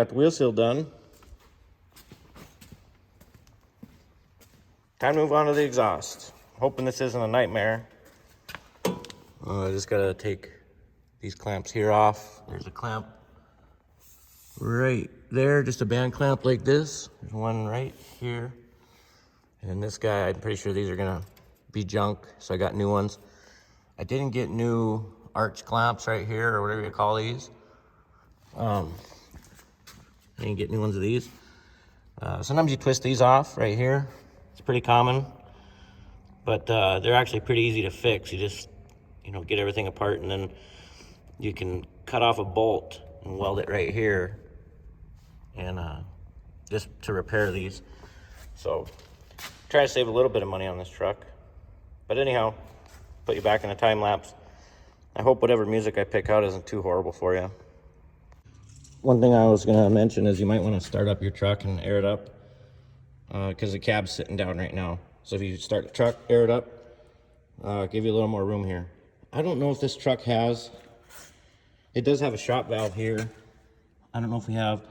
got the wheel seal done. Time to move on to the exhaust. Hoping this isn't a nightmare. I just gotta take these clamps here off. There's a clamp right there, just a band clamp like this. There's one right here. And this guy, I'm pretty sure these are gonna be junk, so I got new ones. I didn't get new arch clamps right here, or whatever you call these. I didn't get new ones of these. Sometimes you twist these off right here. It's pretty common, but they're actually pretty easy to fix. You just, get everything apart, and then you can cut off a bolt and weld it right here, and just to repair these. So try to save a little bit of money on this truck. But anyhow, put you back in a time lapse. I hope whatever music I pick out isn't too horrible for you. One thing I was going to mention is you might want to start up your truck and air it up, because the cab's sitting down right now. So if you start the truck, air it up, give you a little more room here. I don't know if this truck it does have a shop valve here. I don't know if we have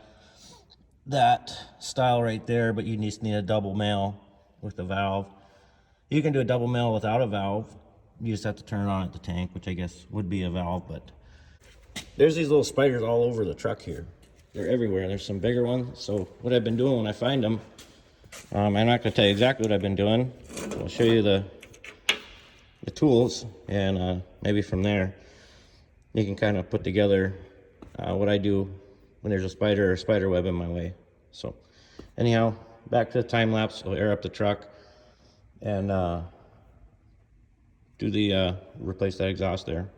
that style right there, but you just need a double male with a valve. You can do a double male without a valve. You just have to turn it on at the tank, which I guess would be a valve, but there's these little spiders all over the truck here. They're everywhere. There's some bigger ones. So what I've been doing when I find them, I'm not going to tell you exactly what I've been doing. I'll show you the tools, and maybe from there you can kind of put together what I do when there's a spider or spider web in my way. So anyhow, back to the time lapse. We'll air up the truck and do the replace that exhaust there.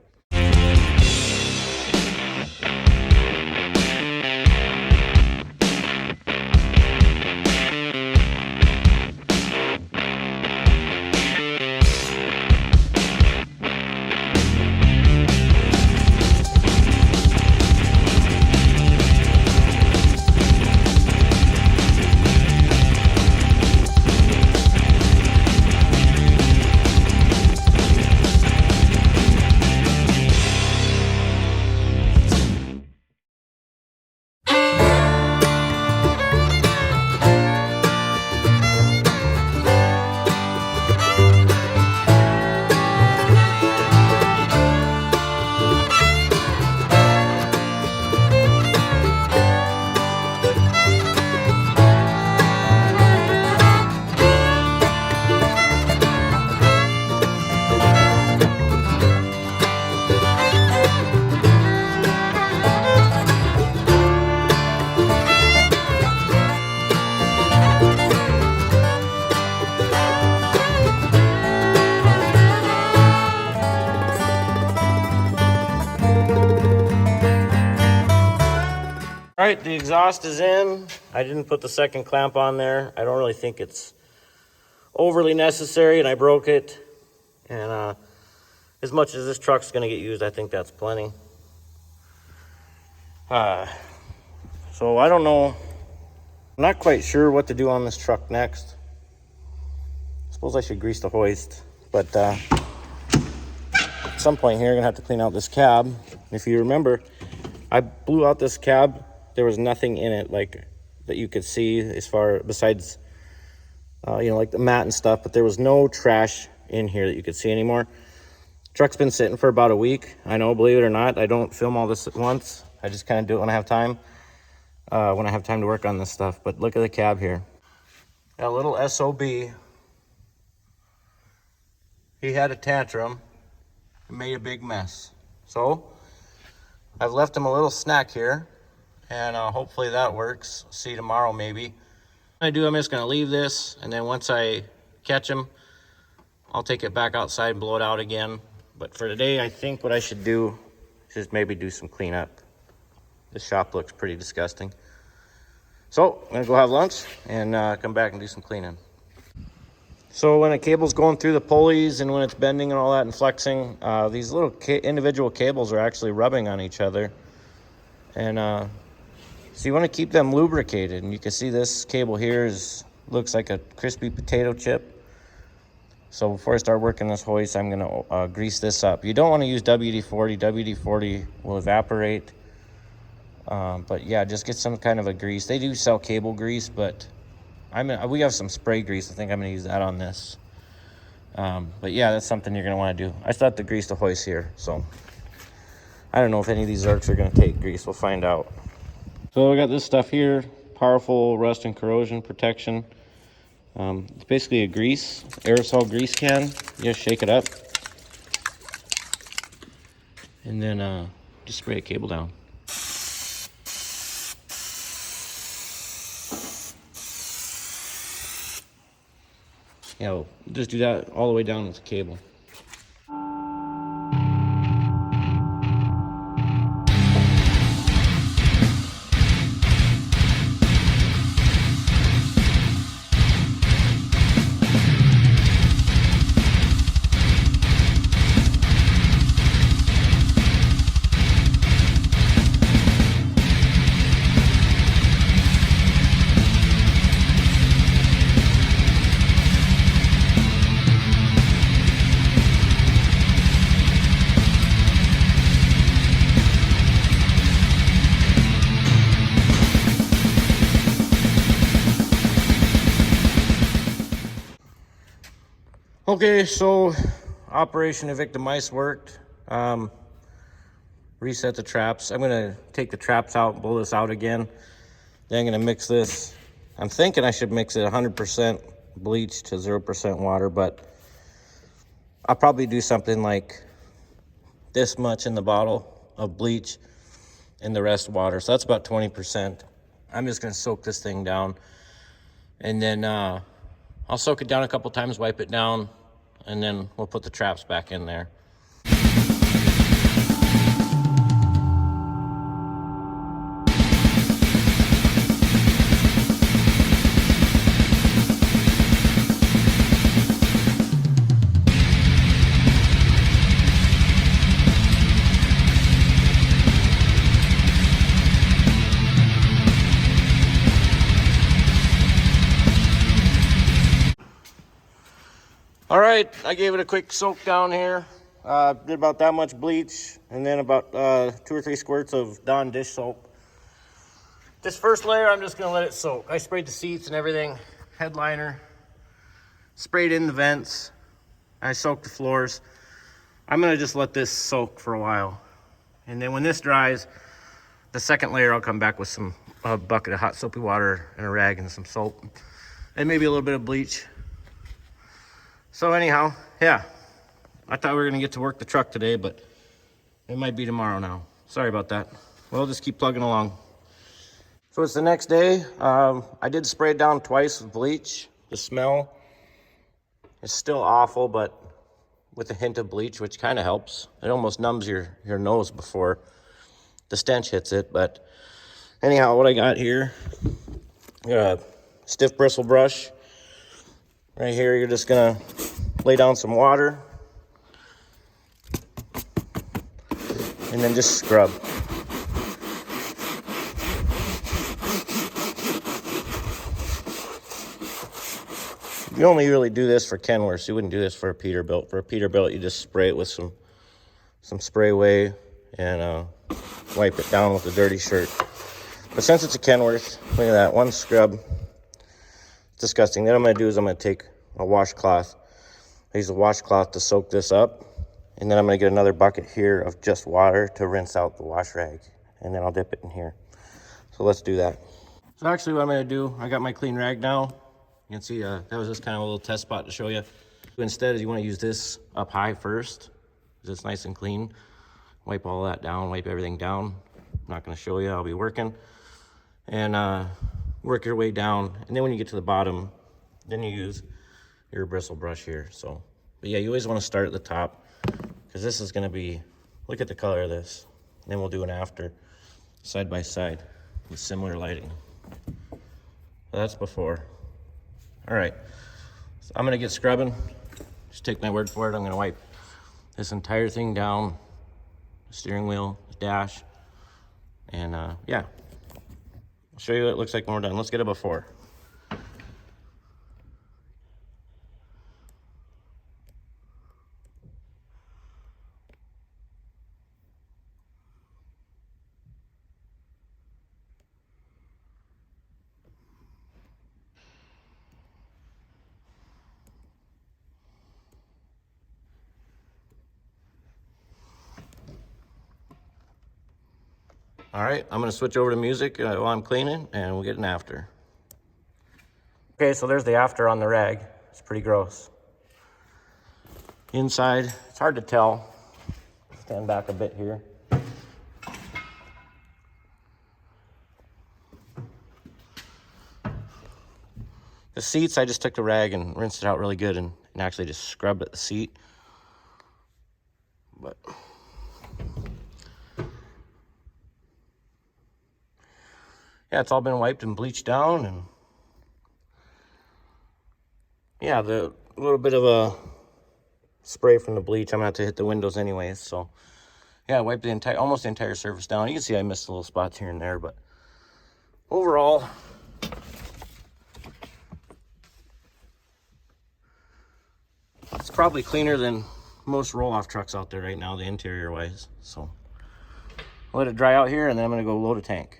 All right, the exhaust is in. I didn't put the second clamp on there. I don't really think it's overly necessary, and I broke it. And as much as this truck's gonna get used, I think that's plenty. So I don't know. I'm not quite sure what to do on this truck next. I suppose I should grease the hoist, but at some point here, I'm gonna have to clean out this cab. If you remember, I blew out this cab. There was nothing in it like that you could see as far besides like the mat and stuff, but there was no trash in here that you could see anymore. Truck's been sitting for about a week. I know, believe it or not, I don't film all this at once. I just kind of do it when I have time, to work on this stuff. But look at the cab here. Got a little SOB. He had a tantrum and made a big mess. So I've left him a little snack here, and hopefully that works. See you tomorrow maybe. I'm just gonna leave this, and then once I catch him, I'll take it back outside and blow it out again. But for today, I think what I should do is just maybe do some cleanup. This shop looks pretty disgusting. So I'm gonna go have lunch and come back and do some cleaning. So when a cable's going through the pulleys and when it's bending and all that and flexing, these little individual cables are actually rubbing on each other. And so you want to keep them lubricated. And you can see this cable here looks like a crispy potato chip. So before I start working this hoist, I'm going to grease this up. You don't want to use WD-40. WD-40 will evaporate But yeah, just get some kind of a grease. They do sell cable grease, but we have some spray grease. I think I'm gonna use that on this. But yeah, that's something you're gonna want to do. I still have to grease the hoist here, so I don't know if any of these Zerks are gonna take grease. We'll find out. So I got this stuff here, powerful rust and corrosion protection. It's basically a grease, aerosol grease can. You just shake it up, and then just spray a cable down. You know, just do that all the way down with the cable. Okay, so Operation Evict the Mice worked. Reset the traps. I'm gonna take the traps out, blow this out again. Then I'm gonna mix this. I'm thinking I should mix it 100% bleach to 0% water, but I'll probably do something like this much in the bottle of bleach and the rest water. So that's about 20%. I'm just gonna soak this thing down, and then I'll soak it down a couple times, wipe it down, and then we'll put the traps back in there. All right, I gave it a quick soak down here. Did about that much bleach, and then about 2 or 3 squirts of Dawn dish soap. This first layer, I'm just gonna let it soak. I sprayed the seats and everything, headliner, sprayed in the vents. I soaked the floors. I'm gonna just let this soak for a while. And then when this dries, the second layer, I'll come back with a bucket of hot soapy water and a rag and some soap, and maybe a little bit of bleach. So anyhow, yeah, I thought we were gonna get to work the truck today, but it might be tomorrow now. Sorry about that. We'll just keep plugging along. So it's the next day. I did spray it down twice with bleach. The smell is still awful, but with a hint of bleach, which kind of helps. It almost numbs your nose before the stench hits it. But anyhow, what I got here, I got a stiff bristle brush. Right here, you're just gonna lay down some water and then just scrub. You only really do this for Kenworth. You wouldn't do this for a Peterbilt. For a Peterbilt, you just spray it with some Sprayway and wipe it down with a dirty shirt. But since it's a Kenworth, look at that, one scrub. It's disgusting. Then what I'm gonna do is I'm gonna take a washcloth. I use a washcloth to soak this up, and then I'm gonna get another bucket here of just water to rinse out the wash rag, and then I'll dip it in here. So let's do that. So actually what I'm gonna do, I got my clean rag now. You can see that was just kind of a little test spot to show you. Instead, you wanna use this up high first, because it's nice and clean. Wipe all that down, wipe everything down. I'm not gonna show you, I'll be working. And work your way down. And then when you get to the bottom, then you use your bristle brush here. So, but yeah, you always wanna start at the top, because this is gonna be, look at the color of this. And then we'll do an after, side by side, with similar lighting. That's before. All right, so I'm gonna get scrubbing. Just take my word for it. I'm gonna wipe this entire thing down, the steering wheel, the dash, and yeah. I'll show you what it looks like when we're done. Let's get a before. All right, I'm gonna switch over to music while I'm cleaning, and we'll get an after. Okay, so there's the after on the rag. It's pretty gross. Inside, it's hard to tell. Stand back a bit here. The seats, I just took the rag and rinsed it out really good and actually just scrubbed at the seat. But yeah, it's all been wiped and bleached down, and yeah, the little bit of a spray from the bleach, I'm gonna have to hit the windows anyways. So yeah, I wiped the almost the entire surface down. You can see I missed a little spots here and there, but overall, it's probably cleaner than most roll-off trucks out there right now, the interior wise. So I'll let it dry out here, and then I'm gonna go load a tank.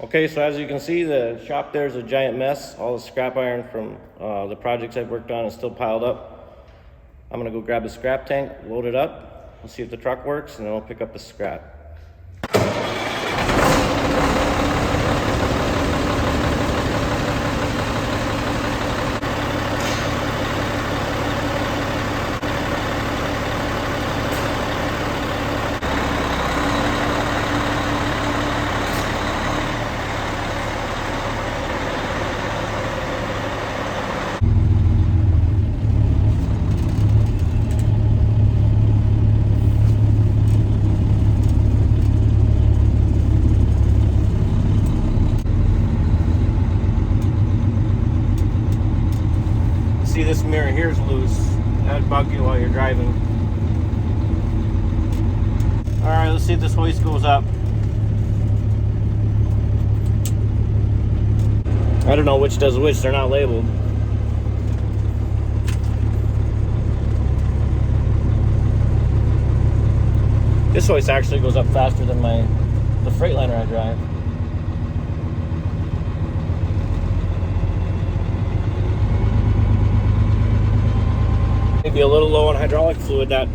Okay, so as you can see, the shop there is a giant mess. All the scrap iron from the projects I've worked on is still piled up. I'm gonna go grab the scrap tank, load it up. We'll see if the truck works, and then we'll pick up the scrap. See, this mirror here is loose. That'd bug you while you're driving. All right, let's see if this hoist goes up. I don't know which does which, they're not labeled. This hoist actually goes up faster than the Freightliner I drive. Maybe a little low on hydraulic fluid. That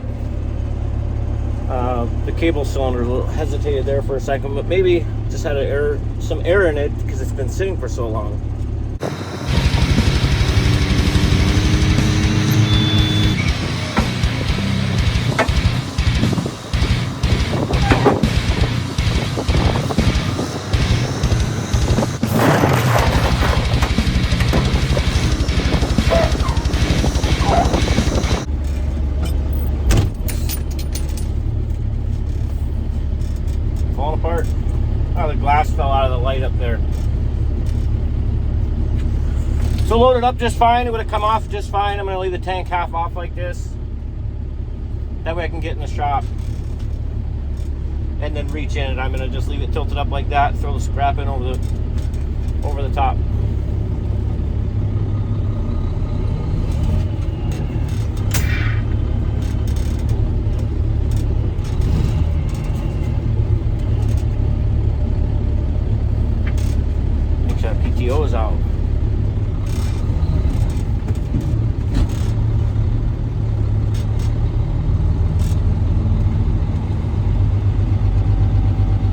the cable cylinder hesitated there for a second, but maybe just had some air in it because it's been sitting for so long. Falling apart. Oh, the glass fell out of the light up there. So loaded up just fine. It would have come off just fine. I'm going to leave the tank half off like this. That way I can get in the shop and then reach in it. I'm going to just leave it tilted up like that. Throw the scrap in over the top. Make sure that PTO is out.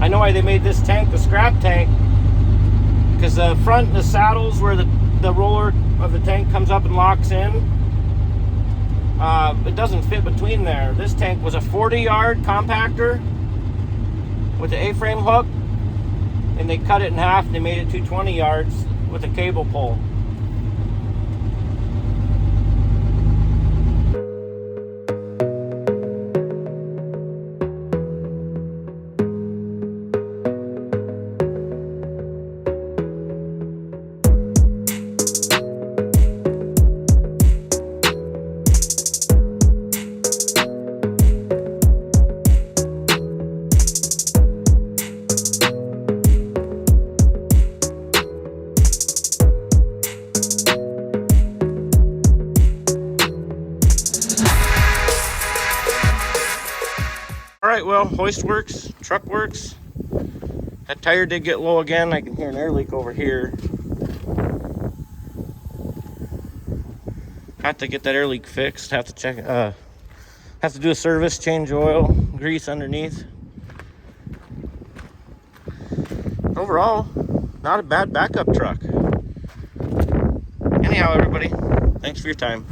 I know why they made this tank the scrap tank, because the front, the saddles where the roller of the tank comes up and locks in, it doesn't fit between there. This tank was a 40-yard compactor with the A-frame hook, and they cut it in half and they made it 220 yards with a cable pull. Alright, well, hoist works, truck works. That tire did get low again. I can hear an air leak over here. Have to get that air leak fixed. Have to check, have to do a service, change oil, grease underneath. overall, not a bad backup truck. Anyhow, everybody, thanks for your time.